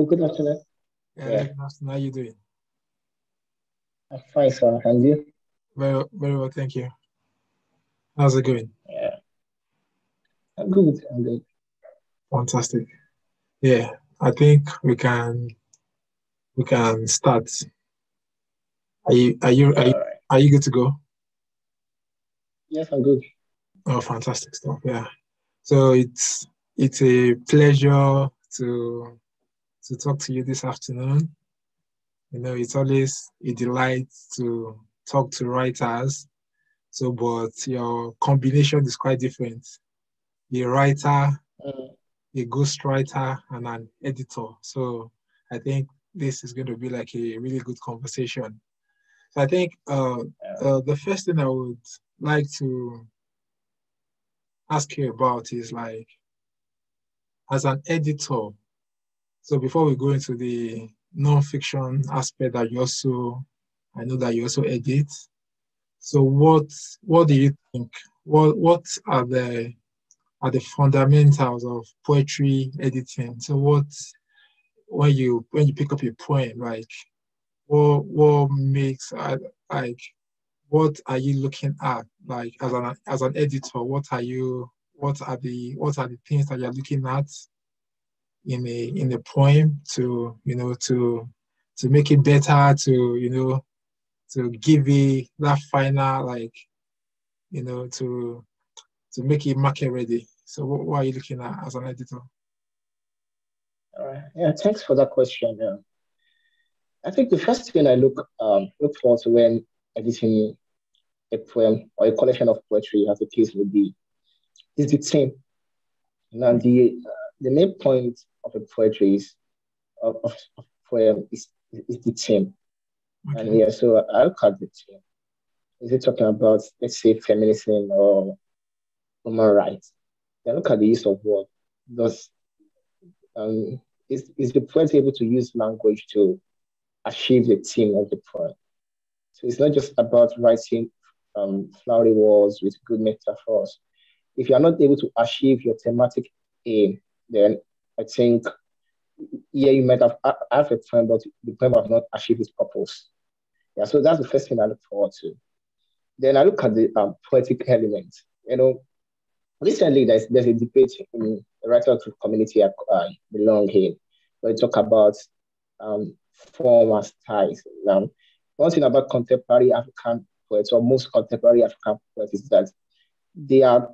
Oh, good afternoon. Yeah, Yeah, good afternoon. How you doing? I'm fine, sir. And you? Very, very well, thank you. How's it going? Yeah, I'm good. I'm good. Fantastic. Yeah, I think we can start. Are you are you are you, All right. are you good to go? Yes, I'm good. Oh, fantastic stuff. Yeah. So it's a pleasure to talk to you this afternoon. It's always a delight to talk to writers. So, but your combination is quite different. A writer, Mm, a ghostwriter, and an editor. So I think this is going to be like a really good conversation. So I think yeah. the first thing I would like to ask you about is like as an editor. So before we go into the non-fiction aspect that I know that you also edit. So what do you think? What are the fundamentals of poetry editing? So when you pick up a poem, like what makes like what are you looking at like as an editor? What are the things that you're looking at in a poem to to make it better to give it that final like to make it market ready. So what are you looking at as an editor? All right. Yeah, thanks for that question. Yeah. I think the first thing I look forward to when editing a poem or a collection of poetry, as the case would be, is the theme. Now, the main point of a poetry of poem is the theme. And Okay. yeah, so I look at the theme. Is it talking about, let's say, feminism or human rights? Then look at the use of word. Does is the poet able to use language to achieve the theme of the poem? So it's not just about writing flowery words with good metaphors. If you are not able to achieve your thematic aim, then I think yeah, you might have a poem, but the poem have not achieved its purpose. Yeah, so that's the first thing I look forward to. Then I look at the poetic element. You know, recently there's a debate in the writer community I belong in, where we talk about form and styles. Now, one thing about contemporary African poets, or most contemporary African poets, is that they are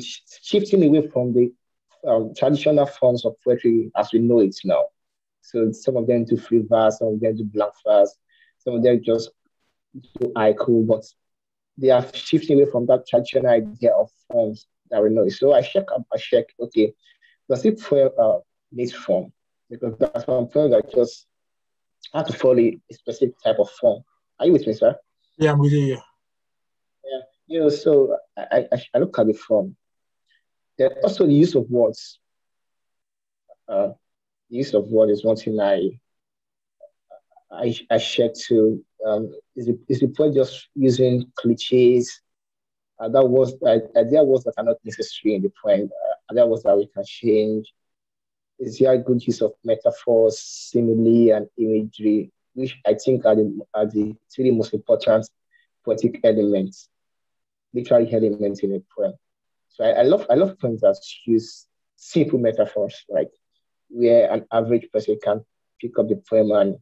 shifting away from the traditional forms of poetry as we know it now. So some of them do free verse, some of them do blank verse, some of them just do haiku, but they are shifting away from that traditional idea of forms that we know. So I check, okay, does it poem need form? Because that's one poem that just have to follow a specific type of form. Are you with me, sir? Yeah, I'm with you. Yeah. So I look at the form. Then also the use of words. Uh, the use of word is one thing I check to. Is the poet just using cliches? That was there words that are not necessary in the poem. There words that we can change. Is there a good use of metaphors, simile, and imagery, which I think are the three most important poetic elements, literary elements in a poem. So I love poems that use simple metaphors, like where an average person can pick up the poem and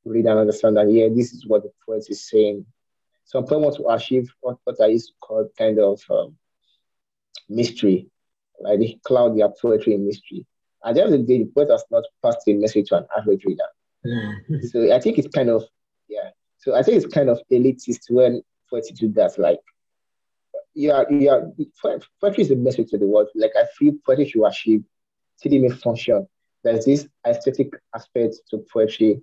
read and understand that yeah, this is what the poet is saying. Some poem want to achieve what I used to call kind of mystery, like they cloud their poetry in mystery. At the end of the day, the poet has not passed a message to an average reader. Yeah. So I think it's kind of yeah. So I think it's kind of elitist when poetry do that. Like yeah, poetry is a message to the world. Like I feel poetry should achieve TDM function. There's this aesthetic aspect to poetry,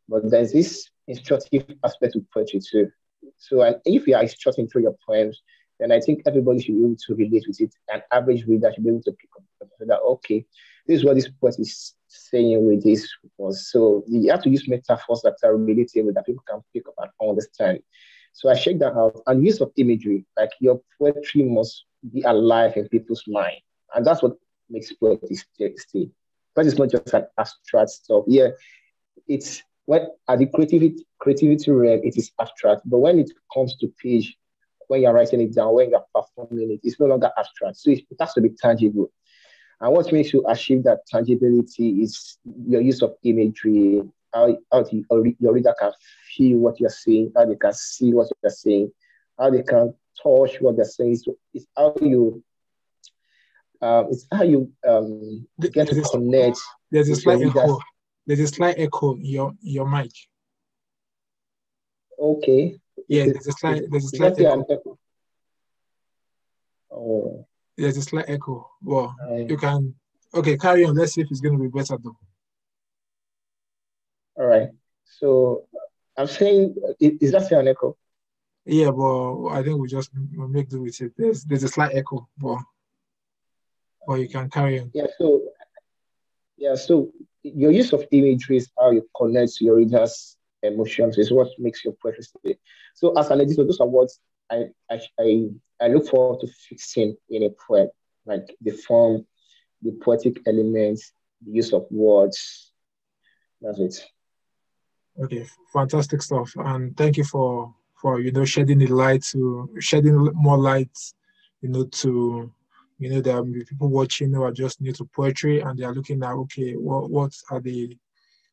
but there's this instructive aspect to poetry too. So and if you are instructing through your poems, then I think everybody should be able to relate with it. An average reader should be able to pick up so that okay, this is what this poet is saying with this was. So you have to use metaphors that are relatable that people can pick up and understand. So I check that out. And use of imagery, like your poetry must be alive in people's mind. And that's what makes poetry stay. Poetry is not just an abstract stuff. Yeah, it's when at the creativity realm, it is abstract. But when it comes to page, when you're writing it down, when you're performing it, it's no longer abstract. So it has to be tangible. And what makes you achieve that tangibility is your use of imagery, your reader can feel what you're saying, how they can see what you're saying, how they can touch what they're saying. So it's how you get to connect there's a with your slight readers. echo. There's a slight echo in your mic. Okay. Yeah, there's a slight echo. Oh. There's a slight echo. Well, you can carry on. Let's see if it's going to be better though. All right. So I'm saying, is that still an echo? Yeah, but I think we'll make do with it. There's a slight echo, but you can carry on. So your use of imagery is how you connect to your readers' emotions, is what makes your poetry stay. So as an editor, those are what I look forward to fixing in a poem, like the form, the poetic elements, the use of words. That's it. Okay, fantastic stuff, and thank you for shedding more light, to there are people watching who are just new to poetry and they are looking at, okay, what are the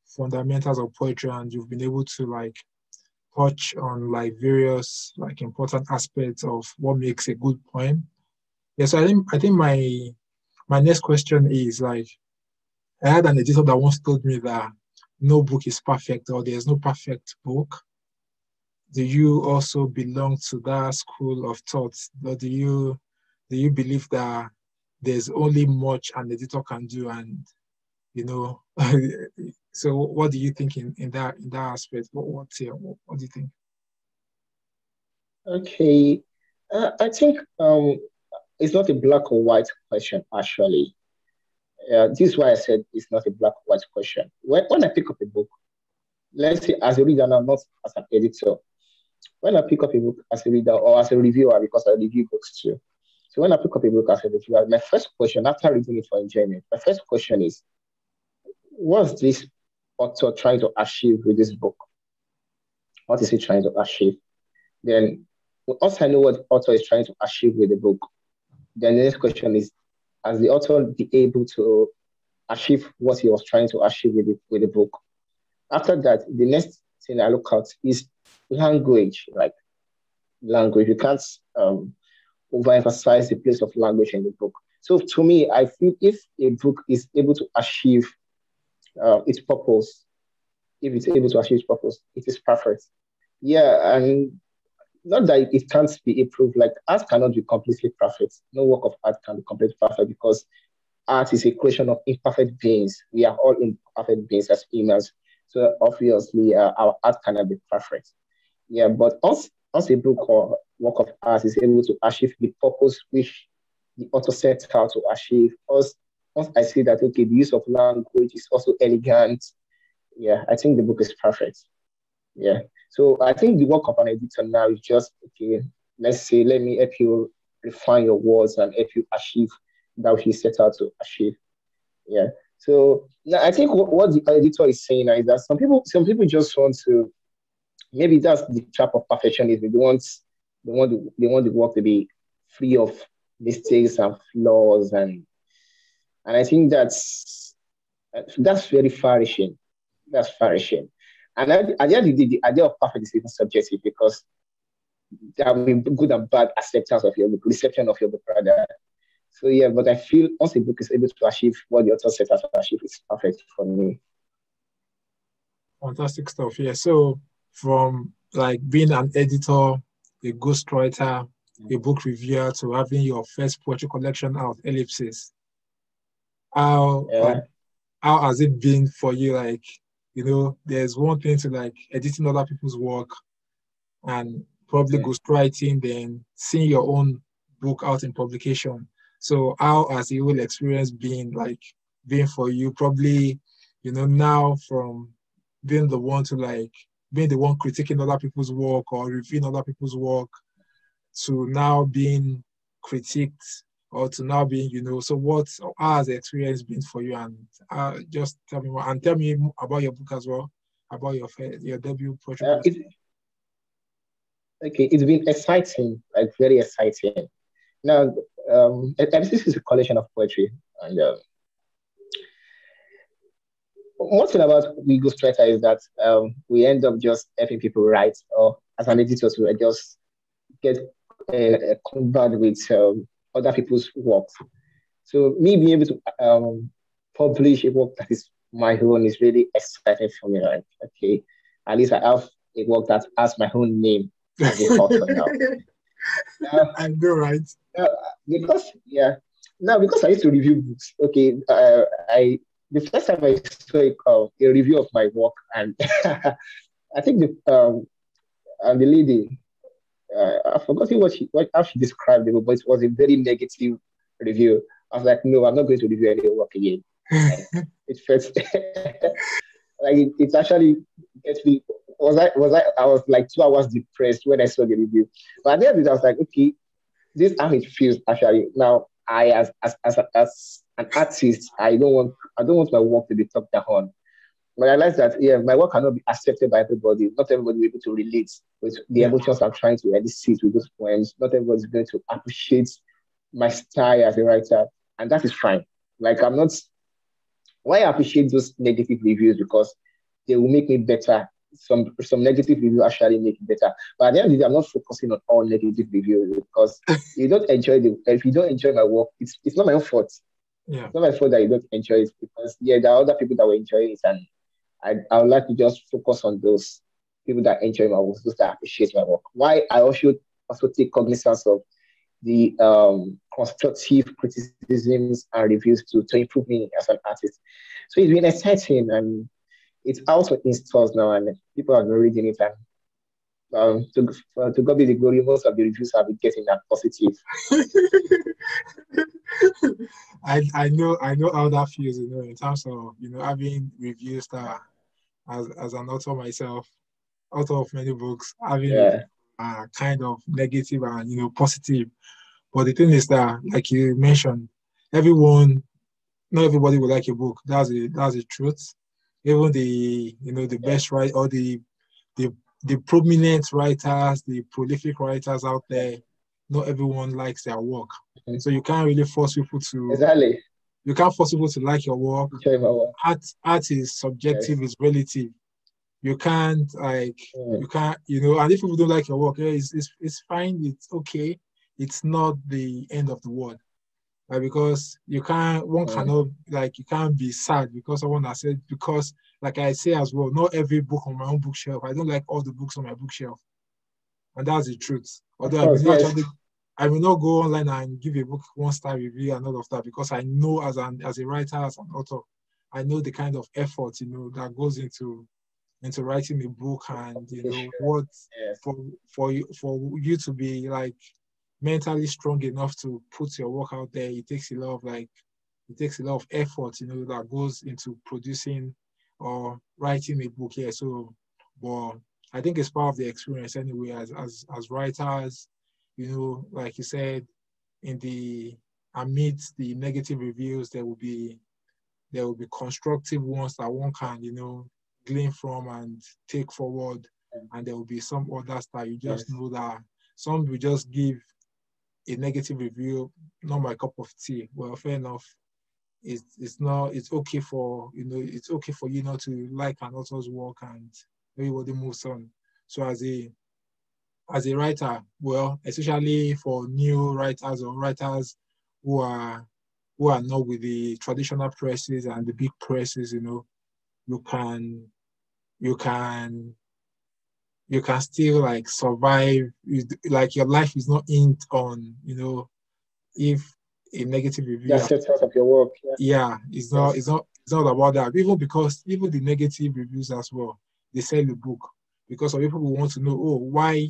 fundamentals of poetry, and you've been able to like touch on like various like important aspects of what makes a good poem. Yes, I think my next question is like, I had an editor that once told me that no book is perfect, or there's no perfect book. Do you also belong to that school of thought? Or do you believe that there's only much an editor can do, and so what do you think in that aspect? What do you think? Okay, I think it's not a black or white question actually. This is why I said it's not a black or white question. When I pick up a book, let's say as a reader now, not as an editor. When I pick up a book as a reader or as a reviewer, because I review books too. So when I pick up a book as a reviewer, my first question after reading it for enjoyment, my first question is, what's this author trying to achieve with this book? What is he trying to achieve? Then once I know what the author is trying to achieve with the book, then the next question is, has the author be able to achieve what he was trying to achieve with the book? After that, the next thing I look at is language, like language. You can't overemphasize the place of language in the book. So to me, I feel if a book is able to achieve its purpose, if it's able to achieve its purpose, it is perfect. Yeah, and not that it can't be improved. Like art cannot be completely perfect. No work of art can be completely perfect because art is a creation of imperfect beings. We are all imperfect beings as humans. So obviously, our art cannot be perfect. Yeah, but once a book or work of art is able to achieve the purpose which the author set out to achieve, once I see that, okay, the use of language is also elegant, yeah, I think the book is perfect. Yeah. So I think the work of an editor now is just, okay, let me help you refine your words and help you achieve that which you set out to achieve. Yeah. So now I think what the editor is saying now is that some people just want to, maybe that's the trap of perfectionism. They want the work to be free of mistakes and flaws, and I think that's very far-reaching. That's far-reaching. And at the end of the day, the idea of perfect is even subjective because there will be good and bad acceptance of your book, reception of your book, rather. So yeah, but I feel once a book is able to achieve what the author set out to achieve, it's perfect for me. Fantastic stuff. Yeah. So from like being an editor, a ghostwriter, a book reviewer, to having your first poetry collection out, Ellipsis, how has it been for you? Like, there's one thing to like editing other people's work and probably ghostwriting, then seeing your own book out in publication. So how has the whole experience been for you? Probably, now from being the one critiquing other people's work or reviewing other people's work to now being critiqued or to now being, so how has the experience been for you? And just tell me more, and tell me about your book as well, about your debut poetry book. Okay, it's been exciting, like very exciting. Now, this is a collection of poetry, and one thing about we ghostwriter is that we end up just helping people write, or as an editor, to just get covered with other people's work. So me being able to publish a work that is my own is really exciting for me. Like, okay, at least I have a work that has my own name as the author now. I know, right? Because I used to review books. Okay, the first time I saw a review of my work, and I think the lady, I forgot how she described it, but it was a very negative review. I was like, no, I'm not going to review any work again. It felt like it actually gets me. I was like 2 hours depressed when I saw the review. But at the end of it, I was like, okay, this is how it feels actually. Now, I as an artist, I don't want my work to be talked down. But I realized that my work cannot be accepted by everybody. Not everybody will be able to relate with the emotions I'm trying to elicit with those poems. Not everybody is going to appreciate my style as a writer, and that is fine. Like, I'm not. Why I appreciate those negative reviews, because they will make me better. Some negative reviews actually make it better. But at the end of the day, I'm not focusing on all negative reviews, because if you don't enjoy my work, it's not my own fault. Yeah. It's not my fault that you don't enjoy it, because there are other people that will enjoy it, and I would like to just focus on those people that enjoy my work, those that appreciate my work. Why I also take cognizance of the constructive criticisms and reviews to improve me as an artist. So it's been exciting, and it's also in stores now, and people have been reading it. And to God be the glory, most of the reviews have been getting that positive. I know how that feels, in terms of having reviews that, as an author myself, author of many books, having kind of negative and positive. But the thing is that, like you mentioned, not everybody will like a book. That's the truth. Even the best writer, or the prominent writers, the prolific writers out there, not everyone likes their work. Mm-hmm. So you can't really force people to. Exactly. You can't force people to like your work. Art is subjective, it's relative. You can't and if people don't like your work, it's fine, it's okay. It's not the end of the world. Because you can't be sad because someone has said, because like I say as well, not every book on my own bookshelf. I don't like all the books on my bookshelf. And that's the truth. Although I will not go online and give a book 1-star review and all of that, because I know as a writer, as an author, I know the kind of effort, that goes into writing a book, and what for you to be like mentally strong enough to put your work out there. It takes a lot of effort, that goes into producing or writing a book. Yeah. So, but I think it's part of the experience anyway, as writers, like you said, amidst the negative reviews, there will be constructive ones that one can, glean from and take forward. And there will be some others that you just know that some will just give a negative review, not my cup of tea. Well, fair enough. It's okay for you not to like an author's work, and everybody moves on. So as a writer, well, especially for new writers or writers who are not with the traditional presses and the big presses, you can still like survive. Like your life is not inked on, if a negative review. The success of your work. Yeah, it's not about that. Even because even the negative reviews as well, they sell the book, because some people want to know, why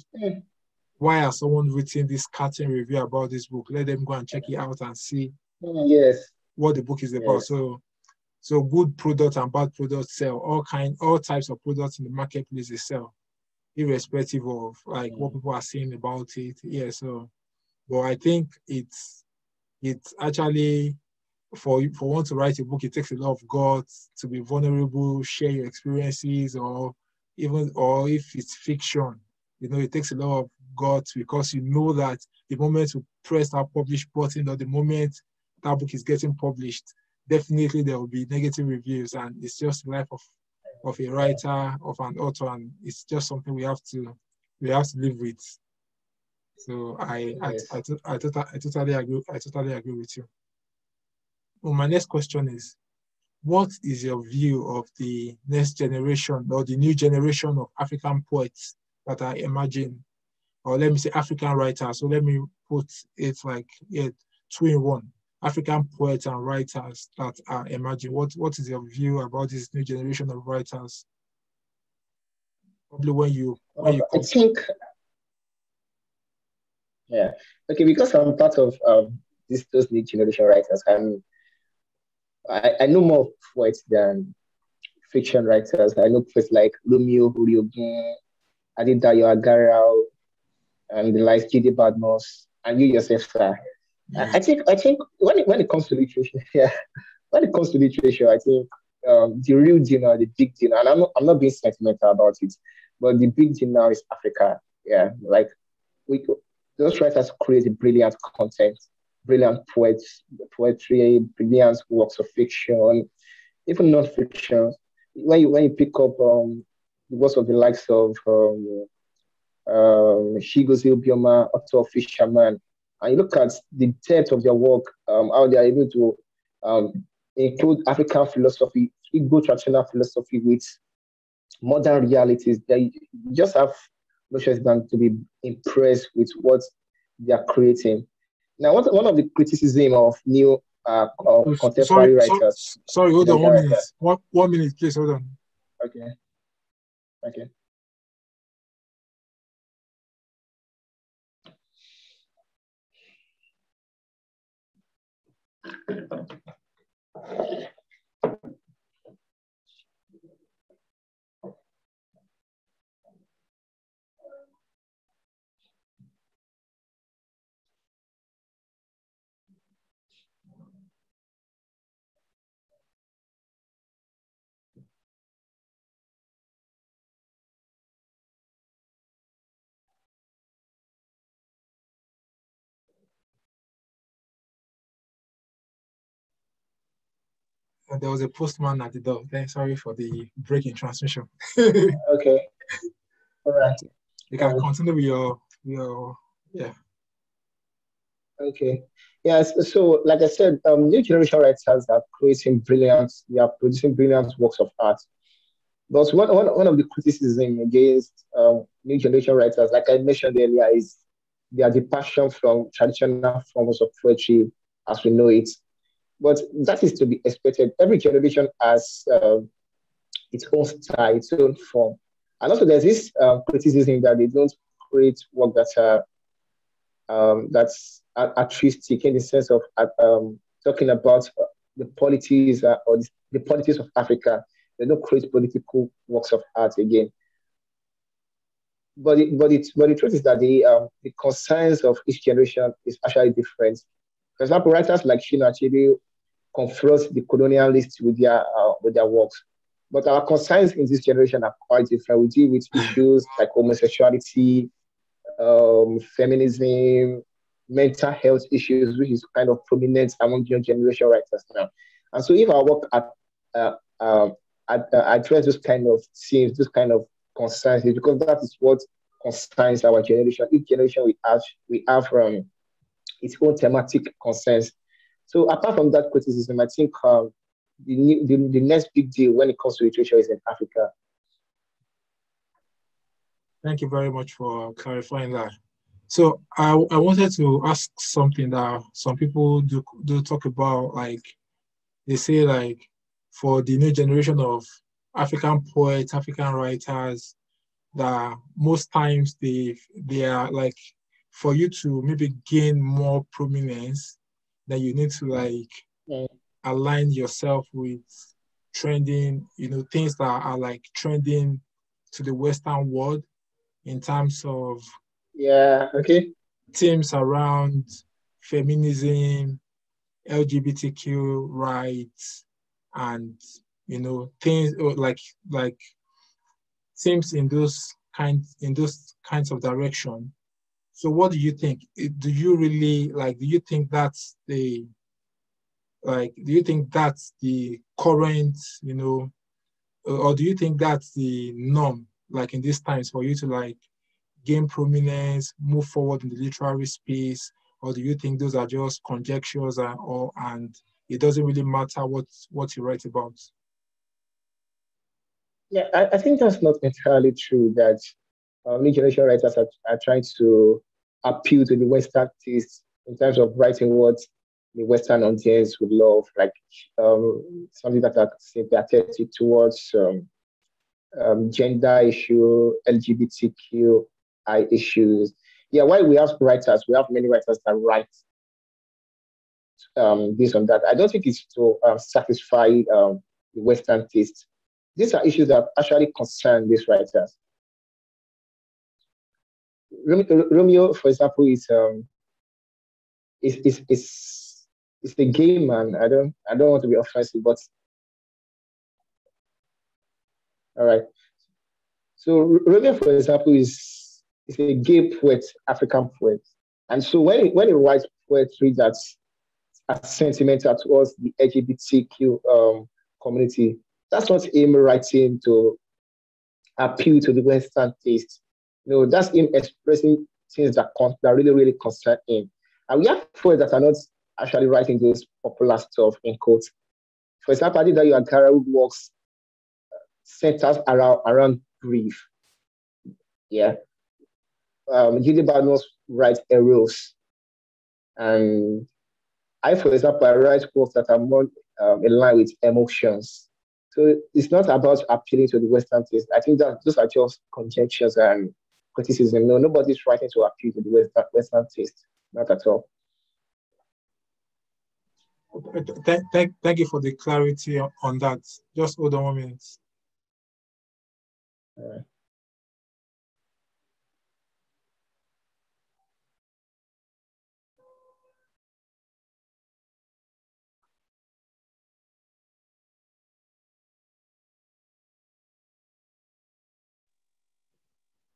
has someone written this cutting review about this book? Let them go and check it out and see what the book is about. So good products and bad products sell. All types of products in the marketplace they sell, irrespective of like what people are saying about it. Yeah. So, but I think it's it's actually for one to write a book, it takes a lot of guts to be vulnerable, share your experiences, or if it's fiction, it takes a lot of guts because you know that the moment you press that publish button or the moment that book is getting published, definitely there will be negative reviews, and it's just the life of a writer, of an author, and it's just something we have to live with. So I totally agree. I totally agree with you. Well, my next question is, what is your view of the next generation or the new generation of African poets that are emerging, or let me say African writers? So let me put it like two in one. African poets and writers that are emerging. What is your view about this new generation of writers? Probably I think, yeah, okay, because I'm part of those new generation writers, and I know more poets than fiction writers. I know poets like Romeo Huriogun, Adedayo Agarao, and the likes J.D. Badmus, and you yourself, sir. I think when it comes to literature, yeah, when it comes to literature, I think the real dinner, the big dinner, and I'm not being sentimental about it, but the big dinner is Africa. Yeah, like those writers create brilliant content, brilliant poetry, brilliant works of fiction, even non-fiction. When you pick up the works of the likes of Shigozi Obioma, Otto Fisherman, and you look at the depth of their work, how they are able to include African philosophy, Igbo traditional philosophy with modern realities. They just have no choice than to be impressed with what they are creating. Now, one of the criticism of new contemporary writers. Sorry, hold on 1 minute. 1 minute, please, hold on. Okay. Okay. There was a postman at the door. Sorry for the break in transmission. Okay. All right. You can continue with your yeah. Okay. Yes. So, like I said, new generation writers are creating brilliant. They are producing brilliant works of art. But one of the criticism against new generation writers, like I mentioned earlier, is their departure from traditional forms of poetry as we know it. But that is to be expected. Every generation has its own style, its own form. And also, there's this criticism that they don't create work that's artistic in the sense of talking about the politics or the politics of Africa. They don't create political works of art again. But the truth is that the concerns of each generation is actually different. For example, writers like Shina Achebe confront the colonialists with their works. But our concerns in this generation are quite different. We deal with issues like homosexuality, feminism, mental health issues, which is kind of prominent among young generation writers now. And so, if our work address those kind of themes, those kind of concerns, is because that is what concerns our generation. Each generation we have its own thematic concerns. So, apart from that criticism, I think the next big deal when it comes to literature is in Africa. Thank you very much for clarifying that. So I wanted to ask something that some people do talk about, like they say like for the new generation of African poets, African writers, that most times they are like, for you to maybe gain more prominence, then you need to like align yourself with trending, things that are like trending to the Western world in terms of themes around feminism, LGBTQ rights and things like things in those kinds of direction. So what do you think? Do you really do you think that's the current, or do you think that's the norm, in these times for you to gain prominence, move forward in the literary space, or do you think those are just conjectures and it doesn't really matter what you write about? Yeah, I think that's not entirely true that new generation writers are trying to appeal to the Western taste in terms of writing what the Western audience would love, something that are sympathetic towards gender issue, LGBTQI issues. Yeah, why we have many writers that write this and that. I don't think it's to satisfy the Western taste. These are issues that actually concern these writers. Romeo, for example, is the gay man. I don't want to be offensive, but all right. So Romeo, for example, is a gay poet, African poet, and so when he writes poetry that's sentimental towards the LGBTQ community, that's not him writing to appeal to the Western taste. That's him expressing things that really, really concern him. And we have poets that are not actually writing this popular stuff in quotes. For example, Adeola Juwon works centers around grief. Yeah. Gidi Barnos writes eros. And I, for example, I write works that are more in line with emotions. So it's not about appealing to the Western taste. I think that those are just conjectures and criticism. No, nobody's writing to appeal to the Western taste. Not at all. Thank you for the clarity on that. Just hold on 1 minute. All right.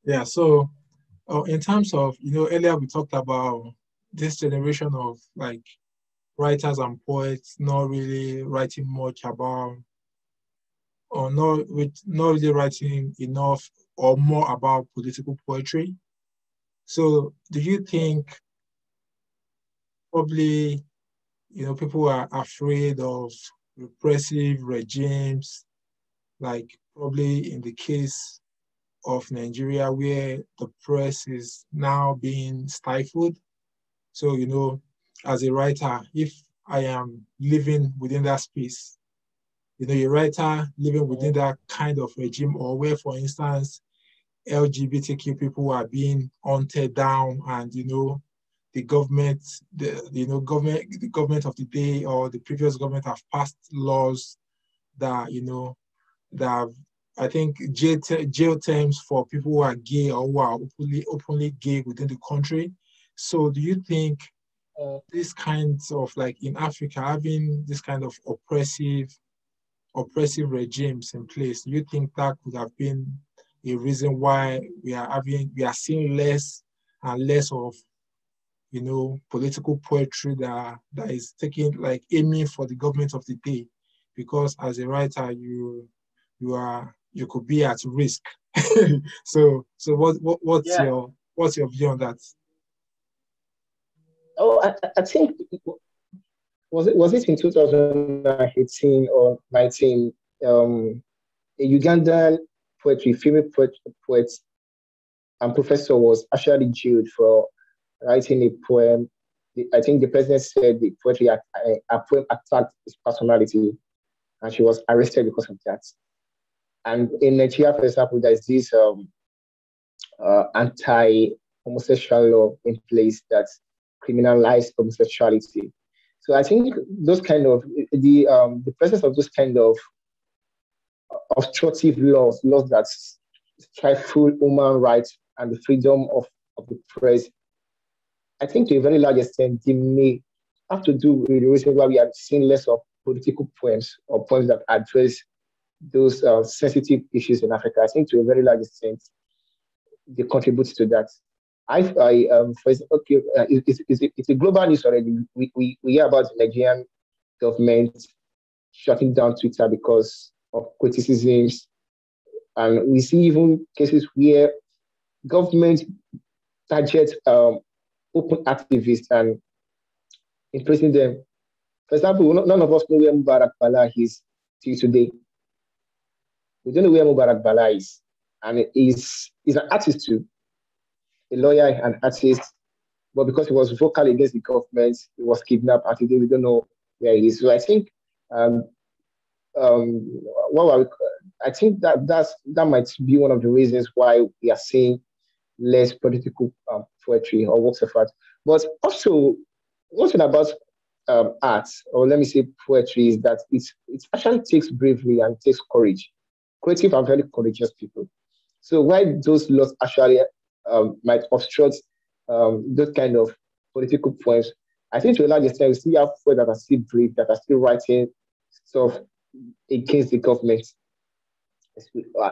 Yeah, so in terms of, earlier we talked about this generation of writers and poets not really writing much about, or not really writing enough or more about political poetry. So do you think probably, people are afraid of repressive regimes, probably in the case of Nigeria, where the press is now being stifled? So, as a writer, if I am living within that space, a writer living within that kind of regime, or where, for instance, LGBTQ people are being hunted down, and the government, the government of the day or the previous government have passed laws that that have, I think, jail terms for people who are gay or who are openly gay within the country. So do you think these kinds of, in Africa, having this kind of oppressive regimes in place, do you think that could have been a reason why we are seeing less and less of political poetry that is taking, aiming for the government of the day? Because as a writer, you could be at risk. So what's your view on that? Oh, I think was it in 2018 or 19? A Ugandan female poet and professor was actually jailed for writing a poem. I think the president said the poem attacked his personality, and she was arrested because of that. And in Nigeria, for example, there's this anti-homosexual law in place that criminalizes homosexuality. So I think those kind of the presence of those kind of obstructive laws that stifle human rights and the freedom of the press, I think to a very large extent, they may have to do with the reason why we are seeing less of political poems or poems that address those sensitive issues in Africa. I think to a very large extent, they contribute to that. For example, okay, it's a global news already. We hear about the Nigerian government shutting down Twitter because of criticisms, and we see even cases where government target open activists and imprison them. For example, none of us know where Mubarak Bala is till today. We don't know where Mubarak Bala is, and he's an artist too, a lawyer and artist. But because he was vocal against the government, he was kidnapped, and today we don't know where he is. So I think, what I think that might be one of the reasons why we are seeing less political poetry or works of art. But also, one thing about art, or let me say poetry, is that it actually takes bravery and takes courage. Creative and very courageous people. So why those laws actually might obstruct those kind of political poems, I think to a large extent we still have poets that are still brave, that are still writing stuff against the government.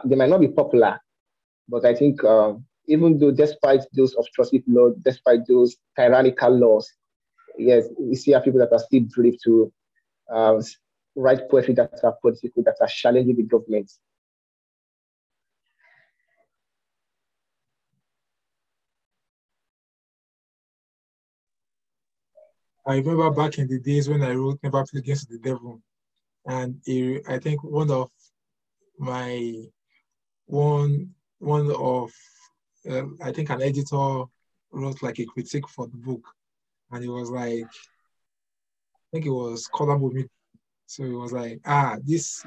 They might not be popular, but I think even though despite those obstructive laws, despite those tyrannical laws, yes, we see people that are still brave to write poetry that are political, that are challenging the government. I remember back in the days when I wrote Never Play Against the Devil, and I think one of I think an editor wrote like a critique for the book, and it was like, I think it was Kolabumi. So it was like, this,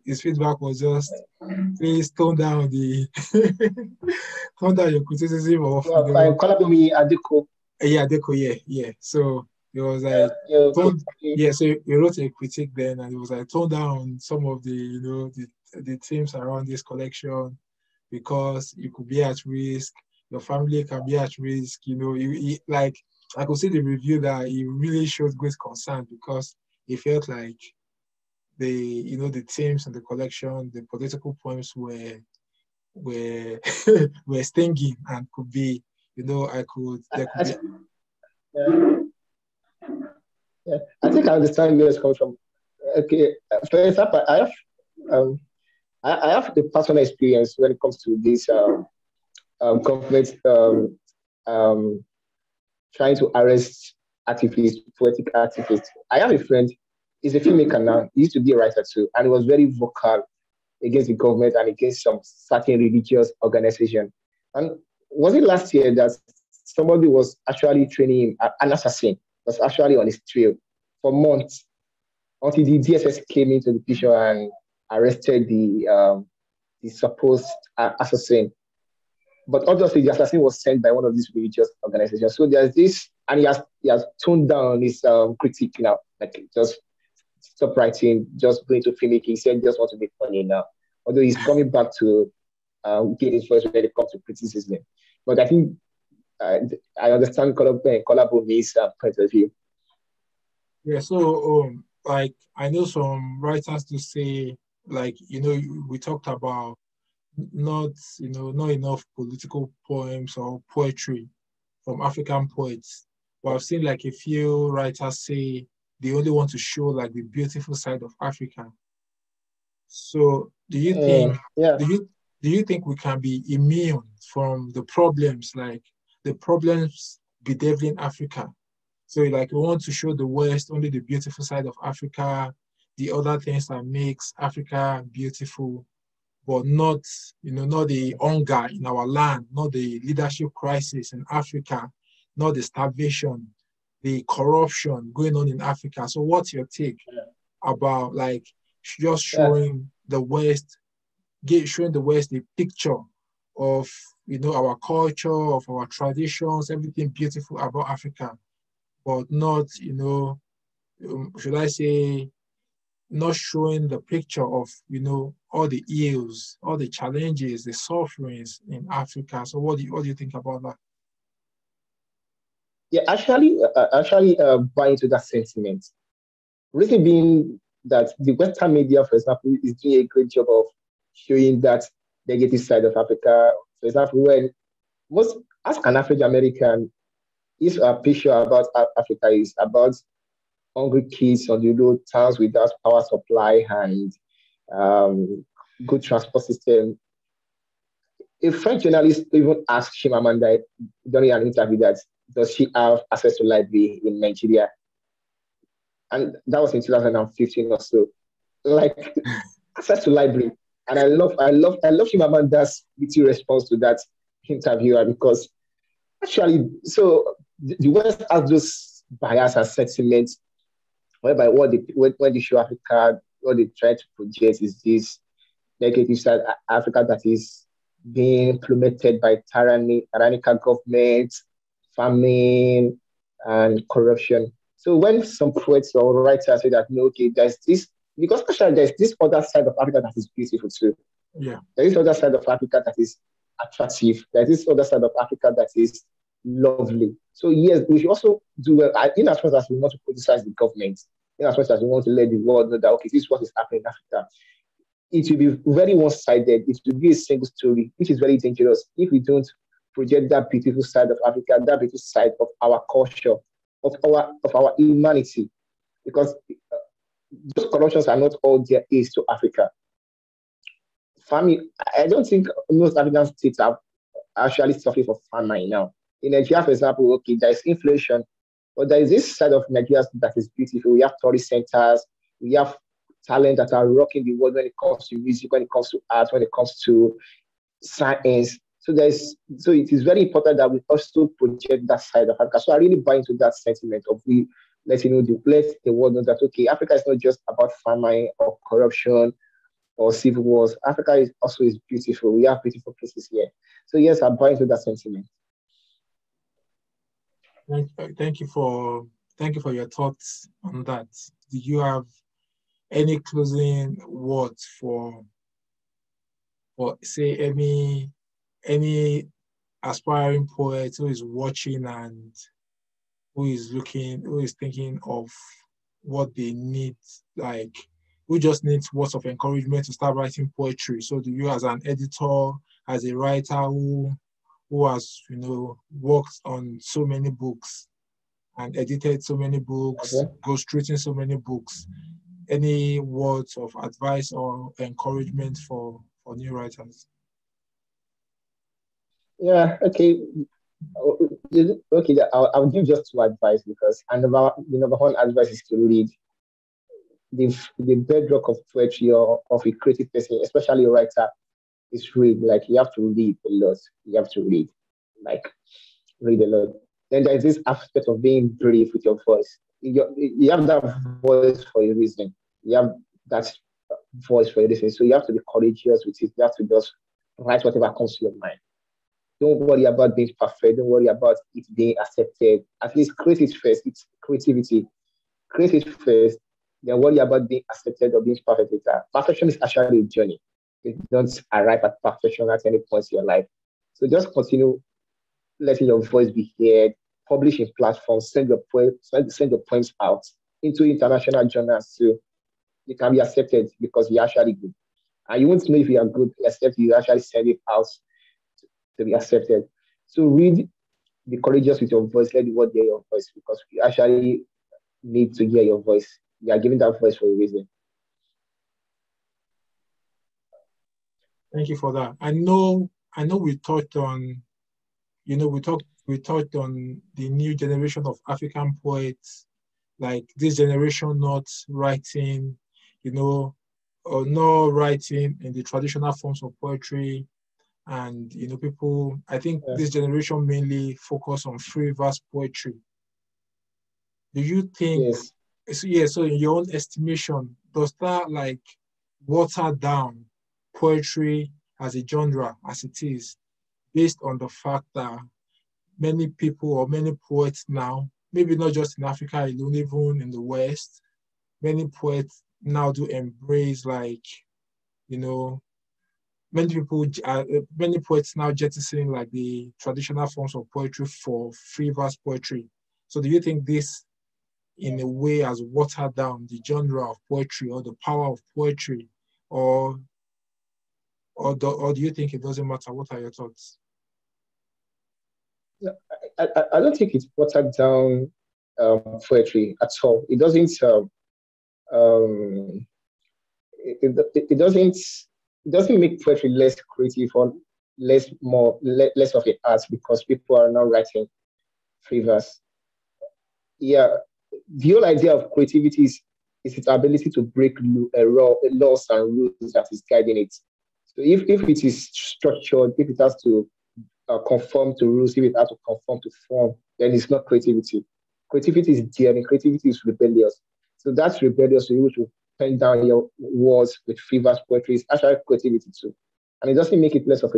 his feedback was just, please tone down tone down your criticism of, Kolabumi Adeko. Yeah, Adeko, yeah. So it was like, so he wrote a critique then, and it was like, tone down some of the themes around this collection, because you could be at risk, your family can be at risk, like, I could see the review that he really showed great concern, because he felt like the themes in the collection, the political poems were were stinging and could be, I think I understand where it's coming from. Okay, for example, I have the personal experience when it comes to this government trying to arrest activists, poetic activists. I have a friend, he's a filmmaker now, he used to be a writer too, and he was very vocal against the government and against some certain religious organization. And was it last year that somebody was actually training him, an assassin, was actually on his trail for months until the DSS came into the picture and arrested the supposed assassin. But obviously, the assassin was sent by one of these religious organizations. So there's this, and he has toned down his critique now, like just stop writing, just going to filmmaking. He said just want to make money now. Although he's coming back to get his voice when it comes to criticism. But I think I understand Kolabomi's point of view. Yeah, so like I know some writers to say, like, we talked about not enough political poems or poetry from African poets. But I've seen like a few writers say they only want to show like the beautiful side of Africa. So do you think do you think we can be immune from the problems, like the problems bedeviling Africa? So like we want to show the West only the beautiful side of Africa, the other things that makes Africa beautiful, but not the hunger in our land, not the leadership crisis in Africa, not the starvation, the corruption going on in Africa. So what's your take about like just showing the West, showing the West a picture of our culture, of our traditions, everything beautiful about Africa, but not, should I say, not showing the picture of, all the ills, all the challenges, the sufferings in Africa. So what do you think about that? Yeah, buy into that sentiment. Reason being that the Western media, for example, is doing a great job of showing that negative side of Africa. For example, when most as an African American, if a picture about Africa is about hungry kids on the road, towns without power supply and um, good transport system. A French journalist even asked Chimamanda during an interview that does she have access to library in Nigeria? And that was in 2015 or so. Like access to library. And I love Chimamanda's witty response to that interviewer because actually, so the West has those bias and sentiments whereby when they show Africa, what they try to project is this negative side Africa that is being implemented by tyrannical governments, famine, and corruption. So when some poets or writers say that, no, okay, there's this, because actually there's this other side of Africa that is beautiful too. Yeah. There is other side of Africa that is attractive. There is this other side of Africa that is lovely. So yes, we should also do well, in as much as we want to criticize the government, in as much as we want to let the world know that, okay, this is what is happening in Africa. It will be very one-sided. It will be a single story, which is very dangerous if we don't project that beautiful side of Africa, that beautiful side of our culture, of our humanity. Because those corruptions are not all there is to Africa. Famine, I don't think most African states are actually suffering from famine now. In Nigeria, for example, okay, there is inflation, but there is this side of Nigeria that is beautiful. We have tourist centers, we have talent that are rocking the world when it comes to music, when it comes to art, when it comes to science. So it is very important that we also project that side of Africa. So I really buy into that sentiment of we let let the world know that okay, Africa is not just about famine or corruption or civil wars. Africa is beautiful. We have beautiful places here. So yes, I buy into that sentiment. Thank you for your thoughts on that. Do you have any closing words for say any aspiring poet who is watching and who is thinking of what they need, like who just needs words of encouragement to start writing poetry? So do you, as an editor, as a writer who has worked on so many books and edited so many books, Okay. ghostwritten so many books, any words of advice or encouragement for new writers? Yeah. Okay. Okay. I'll give just two advice because the number one advice is to read. The bedrock of poetry or of a creative person, especially a writer, is read. Like you have to read a lot. You have to read, like read a lot. Then there's this aspect of being brave with your voice. You have that voice for a reason. You have that voice for a reason. So you have to be courageous with it. You have to just write whatever comes to your mind. Don't worry about being perfect. Don't worry about it being accepted. At least create it first. It's creativity. Create it first. Then worry about being accepted or being perfect later. Perfection is actually a journey. You don't arrive at perfection at any point in your life. So just continue letting your voice be heard, publish in platforms, send your poems out into international journals so you can be accepted because you're actually good. And you won't know if you are good except you actually send it out to be accepted. So read, be courageous with your voice, let the world hear your voice because you actually need to hear your voice. You are giving that voice for a reason. Thank you for that. I know we touched on, we touched on the new generation of African poets, like this generation not writing, or not writing in the traditional forms of poetry. And people, I think Yeah. this generation mainly focus on free verse poetry. Do you think, Yes. so in your own estimation, does that like water down poetry as a genre as it is, based on the fact that many people or many poets now, maybe not just in Africa alone, even in the West, many poets now do embrace like, you know, many poets now jettisoning like the traditional forms of poetry for free verse poetry. So do you think this, in a way, has watered down the genre of poetry or the power of poetry, or do you think it doesn't matter? What are your thoughts? I don't think it's watered down poetry at all. It doesn't. Um, it doesn't make poetry less creative or less of an art because people are now writing free verse. Yeah, the whole idea of creativity is its ability to break laws and rules that is guiding it. So if it is structured, if it has to conform to rules, if it has to conform to form, then it's not creativity. Creativity is daring, creativity is rebellious. So that's rebellious, you to pen down your words with free verse poetry is actually creativity too. And it doesn't make it less of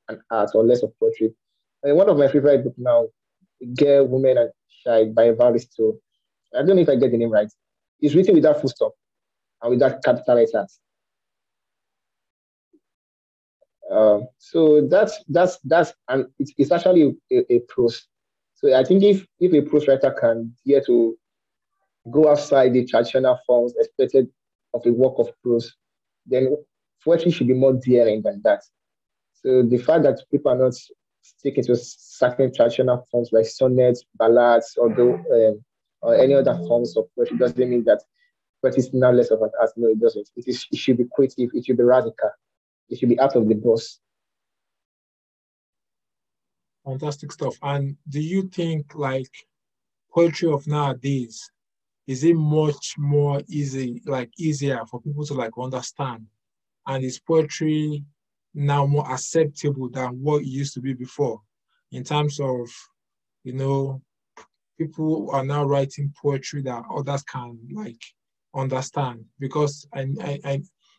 an art or less of poetry. And one of my favorite books now, Girl, Woman, and Child by Evaristo. I don't know if I get the name right. It's written without full stop and without capital letters. So and it's actually a prose. So I think if a prose writer can dare to go outside the traditional forms expected of a work of prose, then poetry should be more daring than that. So the fact that people are not sticking to certain traditional forms like sonnets, ballads, or any other forms of poetry doesn't mean that poetry is now less of an art. No, it doesn't. It should be creative. It should be radical. It should be out of the box. Fantastic stuff. And do you think like poetry of nowadays, is it much more easier for people to like understand? And is poetry now more acceptable than what it used to be before? In terms of, people are now writing poetry that others can like understand. Because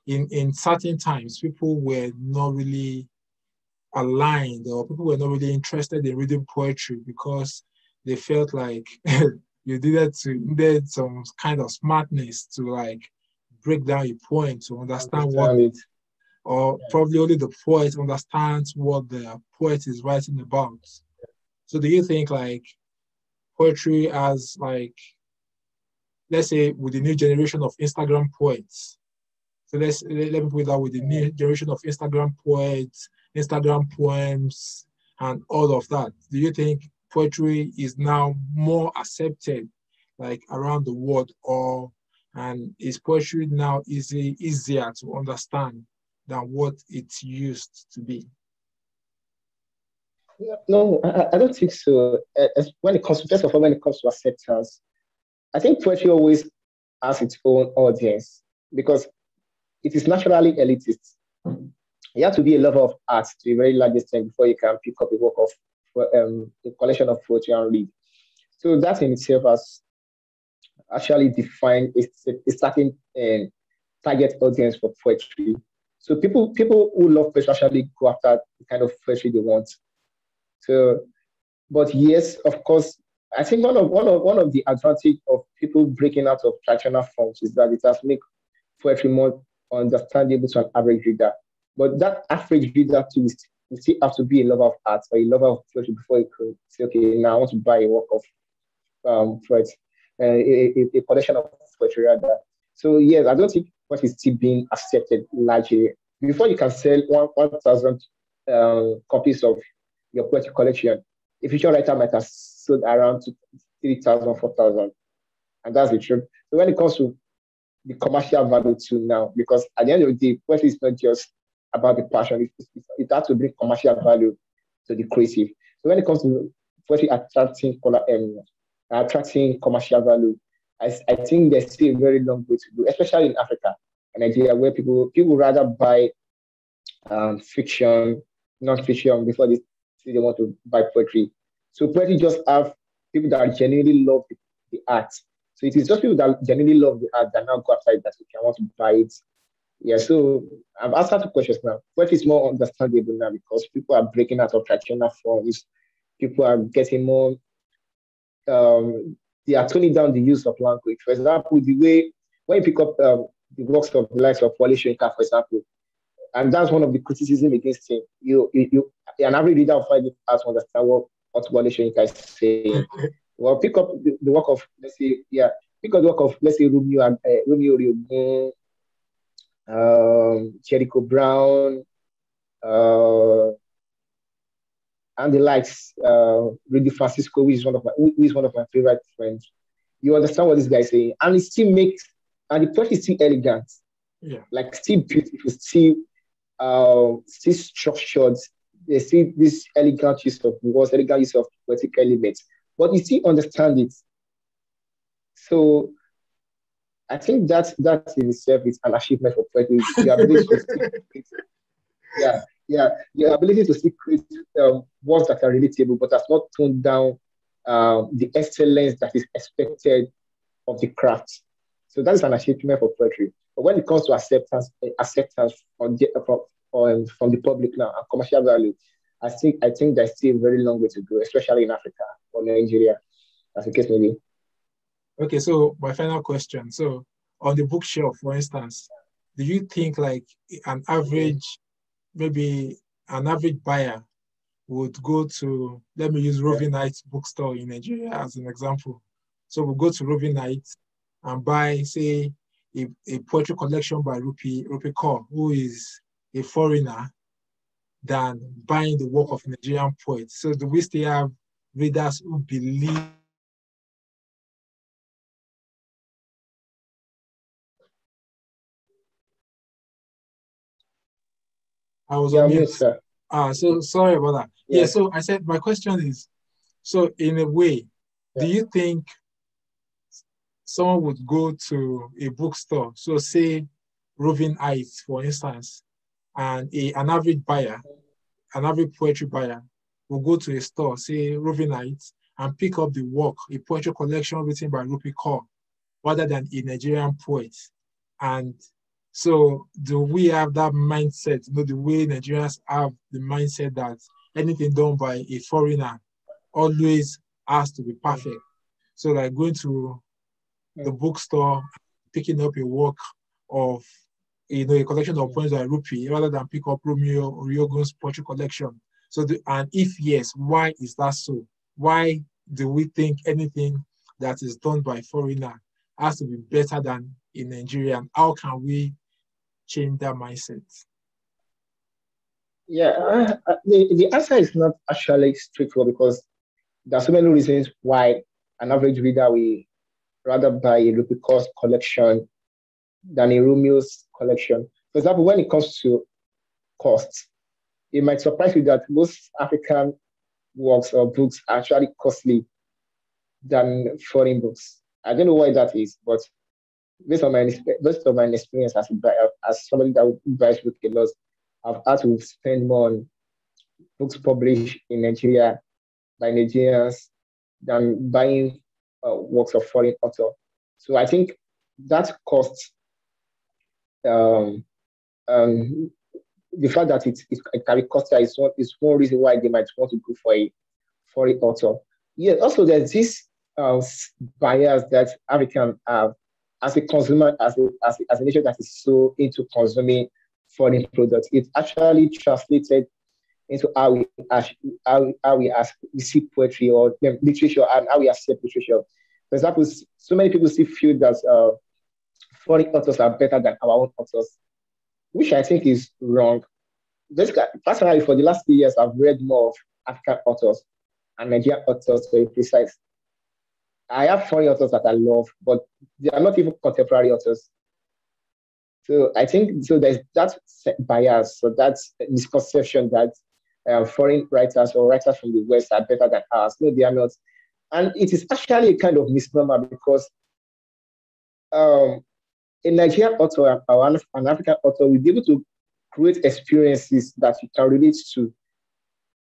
in certain times, people were not really aligned, or people were not really interested in reading poetry because they felt like you needed some kind of smartness to like break down your point to understand what it, or probably only the poet understands what the poet is writing about. So do you think like poetry as like, let's say with the new generation of Instagram poets, so let me put that with the new generation of Instagram poets, Instagram poems, and all of that, do you think poetry is now more accepted like around the world, and is poetry now easier to understand than what it used to be? No, I don't think so. When it comes to, first of all, when it comes to acceptance, I think poetry always has its own audience because it is naturally elitist. You have to be a lover of art to a very large extent before you can pick up a work of a collection of poetry and read. So that in itself has actually defined a certain target audience for poetry. So people who love poetry actually go after the kind of poetry they want. So, but yes, of course, I think one of the advantage of people breaking out of traditional forms is that it has made poetry more understandable to an average reader. But that average reader too will still have to be a lover of art or a lover of poetry before you could say, okay, now I want to buy a work of poets, a collection of poetry rather. So yes, I don't think what is still being accepted largely. Before you can sell 1,000 copies of your poetry collection, a future writer might have sold around 3,000, 4,000, and that's the truth. So when it comes to the commercial value too now, because at the end of the day, poetry is not just about the passion, it has to bring commercial value to the creative. So when it comes to poetry attracting commercial value, I think there's still a very long way to go, especially in Africa and Nigeria, where people rather buy fiction, non-fiction before they say they want to buy poetry. So poetry just have people that genuinely love the art. So it is just people that genuinely love the art that now go outside that I want to buy it. Yeah, so I've answered 2 questions now. Poetry is more understandable now because people are breaking out of traditional forms. People are getting more, they are toning down the use of language. For example, the way, when you pick up the works of the likes of Wole Soyinka, for example, and that's one of the criticism against him. An average reader will find it hard to understand what What you guys say? Well, pick up the work of, let's say, yeah, pick up the work of, let's say, Romeo and Romeo Riomo, Jericho Brown, uh, and the likes. Rudy Francisco, who is one of my favorite friends. You understand what this guy is saying, and it still makes, and the poetry is still elegant, Yeah. like still beautiful, still structured. They see this elegant use of words, elegant use of poetic elements, but you still understand it. So I think that in itself is an achievement for poetry. The ability to still create, yeah, the ability to still create words that are relatable, but has not toned down the excellence that is expected of the craft. So that is an achievement for poetry. But when it comes to acceptance from the public now and commercial value, I think there's still a very long way to go, especially in Africa or Nigeria, as the case may be. Okay, so my final question. So on the bookshelf, for instance, do you think like an average, maybe an average buyer would go to, let me use Roving Heights bookstore in Nigeria as an example. So we'll go to Roving Heights and buy, say, a poetry collection by Rupi Kaur, who is a foreigner, than buying the work of Nigerian poets. So do we still have readers who believe? I was on mute. Sir. So sorry about that. Yeah, so I said, my question is, so in a way, do you think someone would go to a bookstore, so say Roving Heights, for instance, and an average buyer, an average poetry buyer, will go to a store, say Roving Heights, and pick up the work, a poetry collection written by Rupi Kaur, rather than a Nigerian poet? And so do we have that mindset, the way Nigerians have the mindset that anything done by a foreigner always has to be perfect? So like going to the bookstore, picking up a work of, a collection of poems by Rupi, rather than pick up Romeo Oriogon's poetry collection. So, and if yes, why is that so? Why do we think anything that is done by foreigner has to be better than in Nigerian? How can we change that mindset? Yeah, the answer is not actually straightforward because there are so many reasons why an average reader will rather buy a Rupi Kaur's collection than a Romeo's collection. For example, when it comes to costs, it might surprise you that most African works or books are actually costly than foreign books. I don't know why that is, but based on my experience as somebody that buys books a lot, I've had to spend more on books published in Nigeria by Nigerians than buying works of foreign author. So I think that cost, the fact that it's a caricature is one reason why they might want to go for a foreign author. Yeah, also there's this bias that African have as a consumer, as a nation that is so into consuming foreign products. It's actually translated into how we see poetry or literature and how we accept literature. For example, so many people still feel that foreign authors are better than our own authors, which I think is wrong. Basically, personally, for the last few years, I've read more of African authors and Nigerian authors, to be precise. I have foreign authors that I love, but they are not even contemporary authors. So I think there's that bias, so that's misconception that foreign writers or writers from the West are better than us. No, they are not. And it is actually a kind of misnomer because a Nigerian author or an African author will be able to create experiences that you can relate to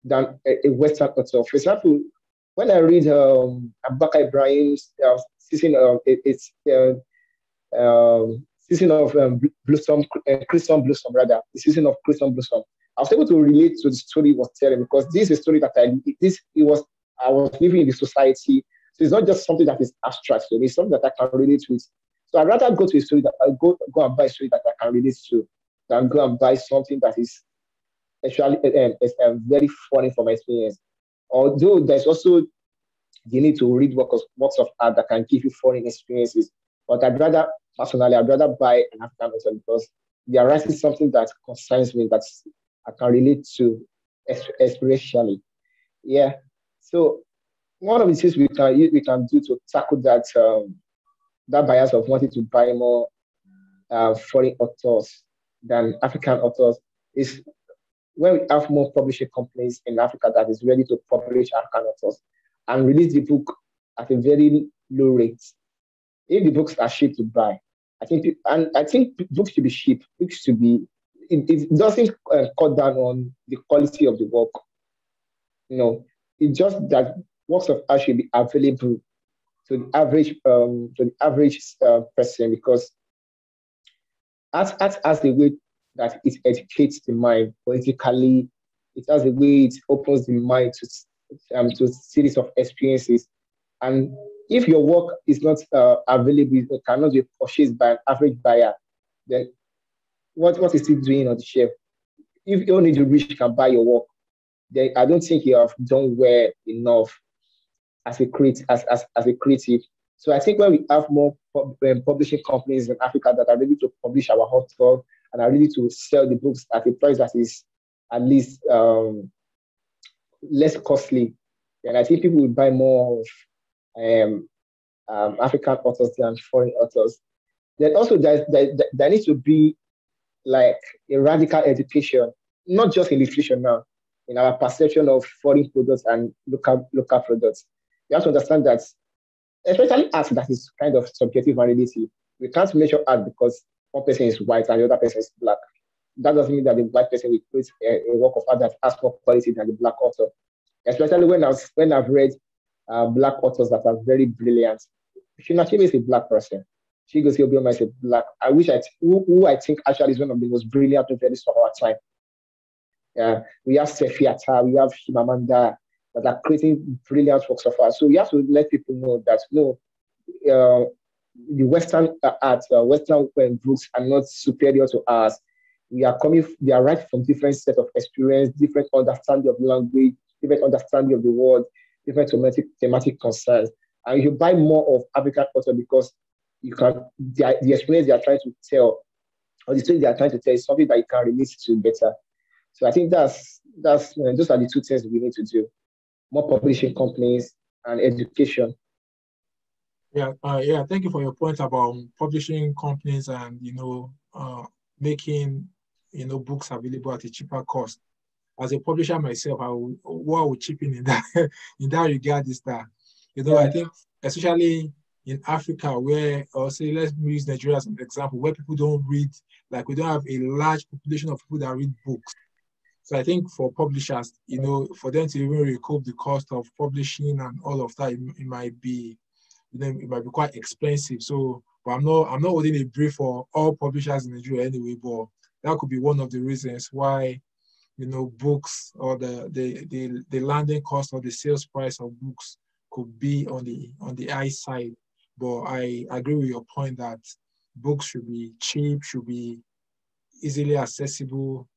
than a Western author. For example, when I read Abubakar Ibrahim's season of season of Blossom, Crimson Blossom rather, the season of Crimson Blossom, I was able to relate to the story he was telling because this is a story that I was living in the society. So it's not just something that is abstract to me, it's something that I can relate with. So I'd rather go to a story that I go and buy a story that I can relate to than go and buy something that is actually very funny for my experience Although there's also the need to read works of art that can give you foreign experiences. But personally, I'd rather buy an African author because they are writing something that concerns me, that I can relate to experientially. Yeah. So one of the things we can do to tackle that bias of wanting to buy more foreign authors than African authors is when we have more publishing companies in Africa that is ready to publish African authors and release the book at a very low rate. If the books are cheap to buy, I think books should be cheap. Books should be. It doesn't cut down on the quality of the work. It's just that works of art should be available to the average person, because art has a way that it educates the mind politically. It has a way it opens the mind to series of experiences. And if your work is not available, it cannot be purchased by an average buyer, then what is it doing on the shelf? If only the rich can buy your work, then I don't think you have done well enough as a creative. So I think when we have more publishing companies in Africa that are ready to publish our author and are ready to sell the books at a price that is at least less costly, then I think people will buy more of African authors than foreign authors. Then also there needs to be like a radical education, not just in literature now, in our perception of foreign products and local products. You have to understand that, especially art that is kind of subjective and relative. We can't measure art because one person is white and the other person is black. That doesn't mean that the white person will create a work of art that has more quality than the black author. Especially when I've read black authors that are very brilliant. Akinyemi is a black person. Chigozie Obioma is a black. Who I think actually is one of the most brilliant novelists of our time. We have Sefi Atta, we have Chimamanda, that are creating brilliant works of art. So we have to let people know that the Western art, Western books are not superior to ours. They are right from different set of experience, different understanding of language, different understanding of the world, different thematic concerns. And you buy more of African author because the experience they are trying to tell, or the story they are trying to tell, is something that you can relate to better. So I think those are the two things we need to do: more publishing companies and education. Yeah. Thank you for your point about publishing companies and making books available at a cheaper cost. As a publisher myself, what I would chip in that in that regard is that I think especially in Africa, where, or say, let's use Nigeria as an example, where people don't read, like we don't have a large population of people that read books. So I think for publishers, for them to even recoup the cost of publishing and all of that, it might be quite expensive. So, but I'm not holding a brief for all publishers in Nigeria anyway. But that could be one of the reasons why books, or the landing cost or the sales price of books could be on the high side. But I agree with your point that books should be cheap, should be easily accessible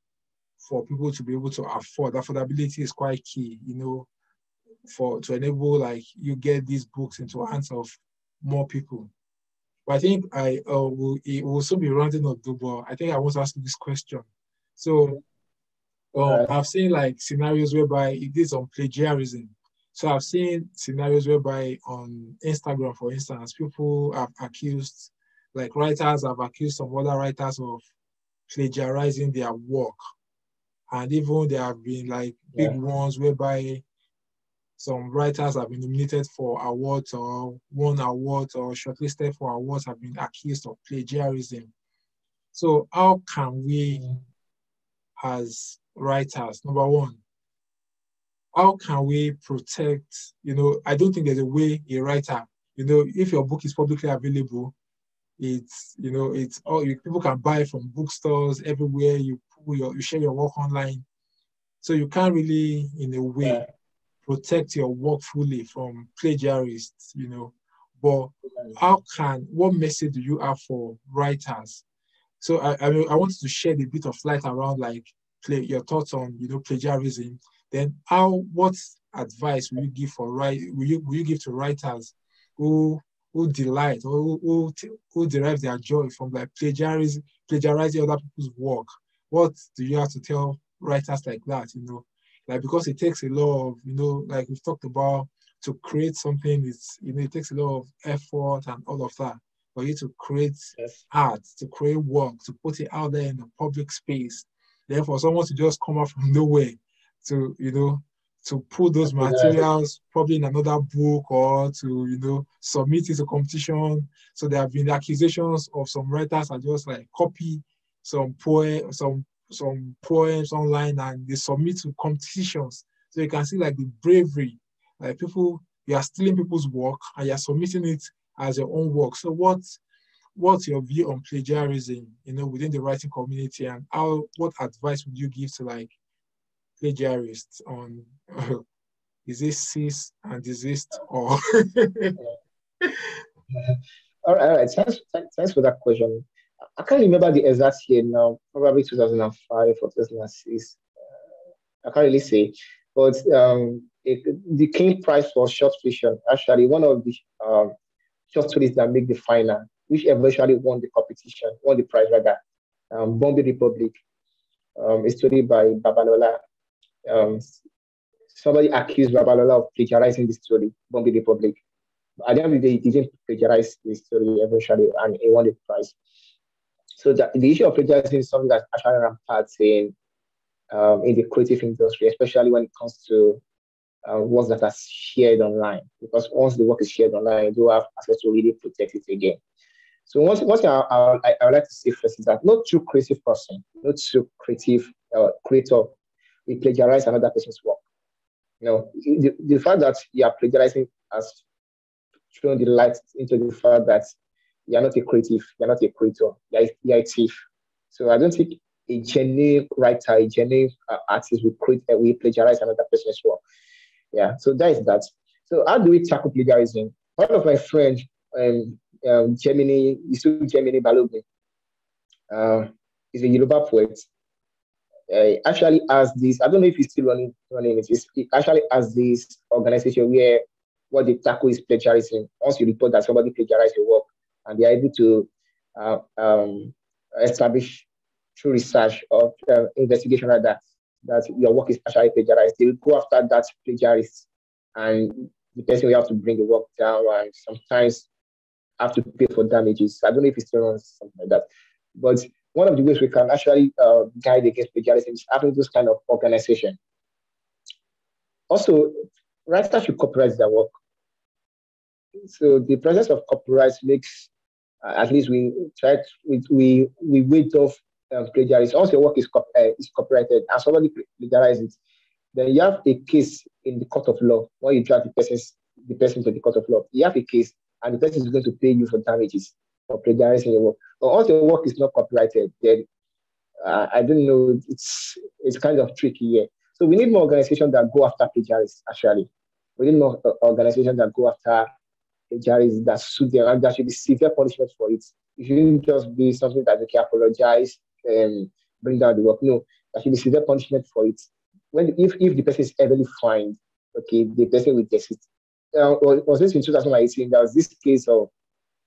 for people to be able to afford. Affordability is quite key, to enable like you get these books into the hands of more people. But I think will soon be rounding up, but I think I want to ask you this question. So I've seen like scenarios whereby it is on plagiarism. So I've seen scenarios whereby on Instagram, for instance, people have accused, like writers have accused some other writers of plagiarizing their work. And even there have been like big ones whereby some writers have been nominated for awards or won awards or shortlisted for awards have been accused of plagiarism. So how can we, as writers, number one, how can we protect, I don't think there's a way a writer, if your book is publicly available, it's all people can buy from bookstores everywhere. You share your work online, so you can't really, in a way, protect your work fully from plagiarists. But what message do you have for writers? So I wanted to shed a bit of light around like your thoughts on plagiarism. Then what advice will you give for will you give to writers who delight or who derive their joy from like plagiarizing other people's work? What do you have to tell writers like that? Like, because it takes a lot of, like we've talked about, to create something, it takes a lot of effort and all of that for you to create art, to create work, to put it out there in the public space. Then for someone to just come out from nowhere to, to put those materials probably in another book, or to, submit it to competition. So there have been accusations of some writers are just like copy some poems online and they submit to competitions. So you can see like the bravery, like you are stealing people's work and you're submitting it as your own work. So what's your view on plagiarism, within the writing community, and what advice would you give to like plagiarists on is it cease and desist or? All right. Thanks for that question. I can't remember the exact year now, probably 2005 or 2006. I can't really say, but the King Prize for short fiction, actually one of the short stories that make the final, which eventually won the prize rather. Bombay Republic, a story by Babalola. Somebody accused Babalola of plagiarizing the story, Bombay Republic. At the end of the day, he didn't plagiarize the story eventually, and he won the prize. So the issue of plagiarism is something that's actually rampant in the creative industry, especially when it comes to works that are shared online. Because once the work is shared online, you do have access to really protect it again. So one thing I would like to say first is that no true creative person, no true creative creator will plagiarize another person's work. The fact that you are plagiarizing has thrown the light into the fact that you're not a creative, you're not a creator, you're a thief. So I don't think a genuine writer, a genuine artist will plagiarize another person's work. Yeah, so that is that. So how do we tackle plagiarism? One of my friends, Gemini Balogun, is a Yoruba poet. Actually has this, I don't know if he's still running it. He actually has this organization where what they tackle is plagiarism. Once you report that somebody plagiarized your work, and they are able to establish through research or investigation like that your work is actually plagiarized, they will go after that plagiarist, and the person will have to bring the work down and sometimes have to pay for damages. I don't know if it still runs something like that. But one of the ways we can actually guide against plagiarism is having this kind of organization. Also, writers should copyright their work. So the presence of copyright makes, at least we wait off plagiarism. Once your work is copyrighted and somebody plagiarizes it, then you have a case in the court of law. When you drag the person to the court of law, you have a case, and the person is going to pay you for damages for plagiarizing your work. But once your work is not copyrighted, then I don't know. It's kind of tricky here. So we need more organizations that go after plagiarists. Actually, we need more organizations that go after plagiarists that sue them, and there should be severe punishment for it. It shouldn't just be something that they can apologize and bring down the work. No, there should be severe punishment for it. If the person is heavily fined, okay, the person will desist. Was this in 2018? There was this case of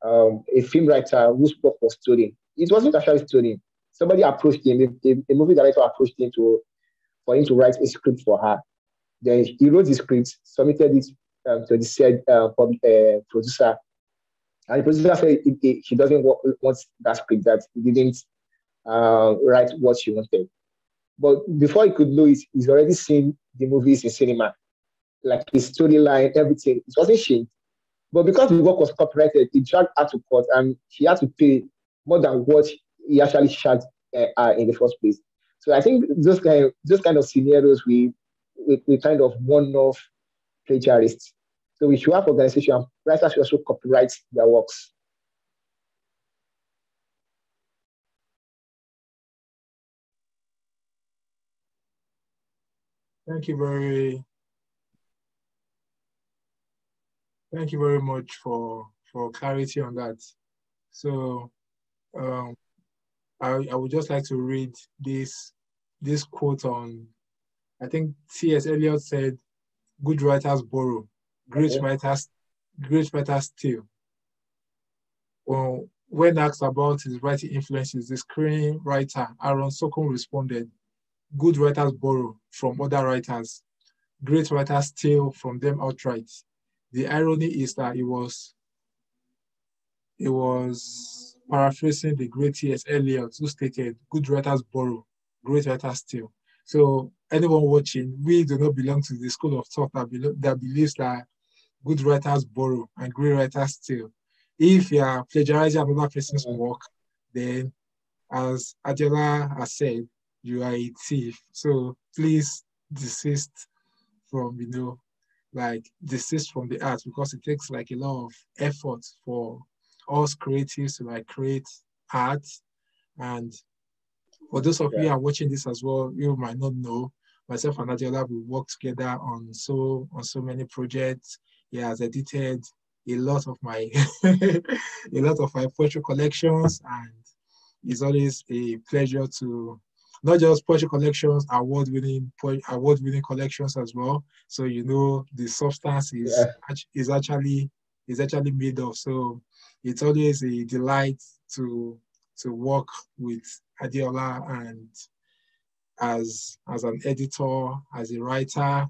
a film writer whose work was stolen. It wasn't actually stolen. Somebody approached him. A movie director approached him for him to write a script for her. Then he wrote the script, submitted it to the said producer, and the producer said he doesn't want that script, that he didn't write what she wanted. But before he could know it, he's already seen the movies in cinema, like his storyline, everything. It wasn't changed. But because the work was copyrighted, he dragged her to court, and she had to pay more than what he actually charged her in the first place. So I think those kind of scenarios we kind of warn off plagiarists. So we should have organizations. Writers should also copyright their works. Thank you very much for clarity on that. So I would just like to read this quote on, I think T.S. Eliot said, good writers borrow, Okay. great writers steal. Well, when asked about his writing influences, the screenwriter Aaron Sokon responded, good writers borrow from other writers, great writers steal from them outright. The irony is that it was paraphrasing the great T.S. Eliot, who stated, good writers borrow, great writers steal. So anyone watching, we do not belong to the school of thought that believes that good writers borrow and great writers steal. If you are plagiarizing another person's work, then as Adeola has said, you are a thief. So please desist from, like desist from the art, because it takes like a lot of effort for us creatives to like create art. And for those of you who are watching this as well, you might not know, myself and Adeola, we work together on so many projects. He has edited a lot of my poetry collections, and it's always a pleasure to not just poetry collections, award-winning collections as well. So the substance is actually made of. So it's always a delight to work with Adeola, and as an editor, as a writer,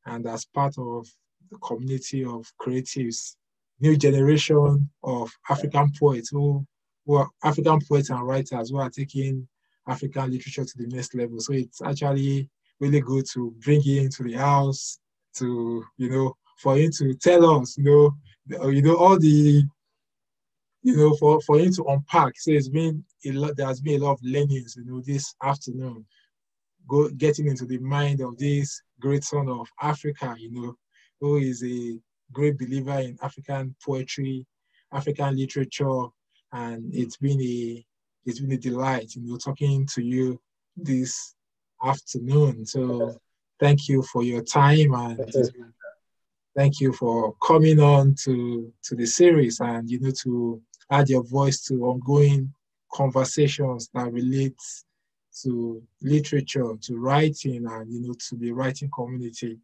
and as part of the community of creatives, new generation of African poets who are African poets and writers who are taking African literature to the next level. So it's actually really good to bring you into the house to, for you to tell us, all the, for you to unpack. So it's been a lot, there has been a lot of learnings, this afternoon, getting into the mind of this great son of Africa, who is a great believer in African poetry, African literature, and it's been a delight, talking to you this afternoon. So thank you for your time, and thank you for coming on to the series, and to add your voice to ongoing conversations that relate to literature, to writing, and to the writing community.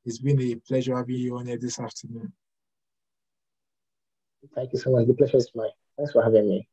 It's been a pleasure having you on here this afternoon. Thank you so much. The pleasure is mine. Thanks for having me.